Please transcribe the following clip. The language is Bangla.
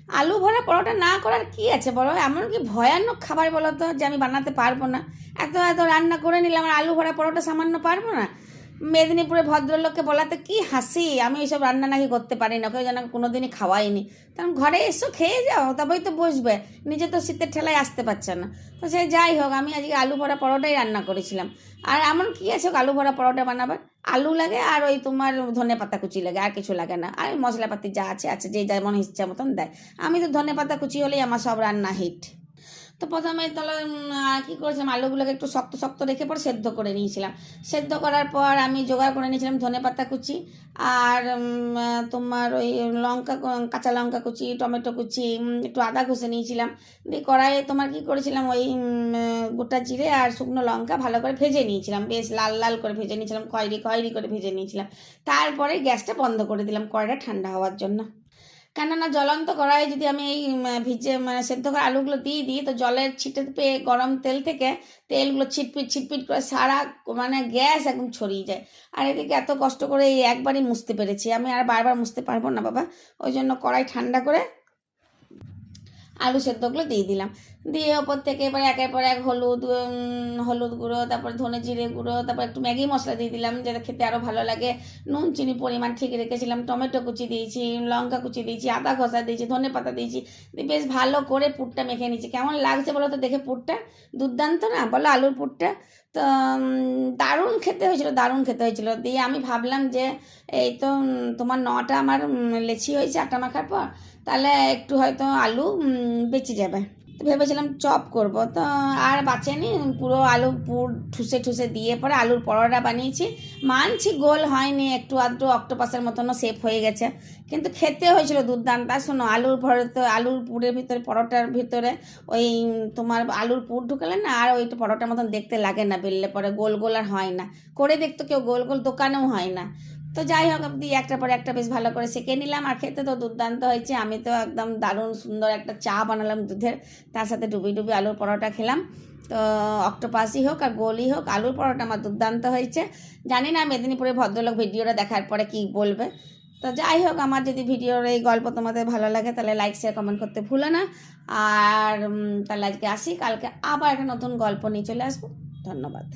আলু ভরা পরোটা না করার কি আছে বলো? এমন কি ভয়ানক খাবার বলো তো যে আমি বানাতে পারবো না? এত এত রান্না করে নিলাম, আর আলু ভরা পরোটা সামান্য পারবো না? মেদিনীপুরে ভদ্রলোককে বলাতে কি হাসি! আমি এইসব রান্না নাকি করতে পারি না, কেউ যেন কোনোদিনই খাওয়াইনি। তখন ঘরে এসো খেয়ে যাও, তবেই তো বসবে। নিজে তো শীতের ঠেলায় আসতে পারছে না। তো সে যাই হোক, আমি আজকে আলু ভরা পরোটাই রান্না করেছিলাম। আর এমন কি আছে আলু ভরা পরোটা বানাবার? আলু লাগে আর ওই তোমার ধনে পাতা কুচি লাগে, আর কিছু লাগে না। আর মশলাপাতি যা আছে আছে, যে যেমন ইচ্ছা মতন দেয়। আমি তো ধনে পাতা কুচি হলেই আমার সব রান্না হিট। তো প্রথমে তাহলে কী করেছিলাম, আলুগুলোকে একটু শক্ত শক্ত রেখে পরে সেদ্ধ করে নিয়েছিলাম। সেদ্ধ করার পর আমি জোগাড় করে নিয়েছিলাম ধনেপাতা কুচি, আর তোমার ওই কাঁচা লঙ্কা কুচি, টমেটো কুচি, একটু আদা ঘষে নিয়েছিলাম। দিয়ে কড়াইয়ে তোমার কী করেছিলাম, ওই গোটা জিরে আর শুকনো লঙ্কা ভালো করে ভেজে নিয়েছিলাম, বেশ লাল লাল করে ভেজে নিয়েছিলাম, খয়েরি খয়েরি করে ভেজে নিয়েছিলাম। তারপরে গ্যাসটা বন্ধ করে দিলাম কড়াইটা ঠান্ডা হওয়ার জন্য। কেননা জ্বলন্ত কড়াইয়ে যদি আমি এই ভিজে সেদ্ধ করা আলুগুলো দিয়ে দিই, তো জলের ছিটে পেয়ে গরম তেল থেকে তেলগুলো ছিটপিট ছিটপিট করে সারা গ্যাস একদম ছড়িয়ে যায়। আর এদিকে এত কষ্ট করে এই একবারই মুছতে পেরেছি, আমি আর বারবার মুছতে পারবো না বাবা। ওই জন্য কড়াই ঠান্ডা করে আলু সেদ্ধগুলো দিয়ে দিলাম। দিয়ে ওপর থেকে এবার একের পর এক হলুদ গুঁড়ো, তারপর ধনে জিরে গুঁড়ো, তারপর একটু ম্যাগি মশলা দিয়ে দিলাম যেটা খেতে আরও ভালো লাগে। নুন চিনি পরিমাণ ঠিক রেখেছিলাম, টমেটো কুচি দিয়েছি, লঙ্কা কুচি দিয়েছি, আদা ঘষা দিয়েছি, ধনে পাতা দিয়েছি। দিয়ে বেশ ভালো করে পুরটা মেখে নিয়েছি। কেমন লাগছে বলো তো দেখে পুরটা? দুর্দান্ত না বলো আলুর পুরটা? তো দারুণ খেতে হয়েছিল, দারুণ খেতে হয়েছিল। দিয়ে আমি ভাবলাম যে এই তো তোমার 9টা আমার লেচি হয়েছে আটা মাখার পর, তাহলে একটু হয়তো আলু বেঁচে যাবে। তো ভেবেছিলাম চপ করব, তো আর বাঁচেনি। পুরো আলু পুর ঠুসে ঠুসে দিয়ে পরে আলুর পরোটা বানিয়েছি। মানছি গোল হয়নি, একটু আধটু অক্টোপাসের মতনও শেপ হয়ে গেছে, কিন্তু খেতে হয়েছিল দুর্দান্ত। আর শোনো, আলুর পুরের ভিতরে, পরোটার ভিতরে ওই তোমার আলুর পুর ঢুকালে না আর ওইটা পরোটার মতন দেখতে লাগে না, বেললে পরে গোল গোল আর হয় না। করে দেখতো কেউ গোল গোল, দোকানেও হয় না। তো যাই হোক, দিয়ে একটার পর একটা বেশ ভালো করে সেঁকে নিলাম। আর খেতে তো দুর্দান্ত হয়েছে। আমি তো একদম দারুণ সুন্দর একটা চা বানালাম দুধের, তার সাথে ডুবি ডুবি আলুর পরোটা খেলাম। তো অক্টোপাসই হোক আর গোলই হোক, আলুর পরোটা আমার দুর্দান্ত হয়েছে। জানি না মেদিনীপুরের ভদ্রলোক ভিডিওটা দেখার পরে কী বলবে। তো যাই হোক, আমার যদি ভিডিওর এই গল্প তোমাদের ভালো লাগে তাহলে লাইক শেয়ার কমেন্ট করতে ভুলো না। আর তাহলে আজকে আসি, কালকে আবার একটা নতুন গল্প নিয়ে চলে আসবো। ধন্যবাদ।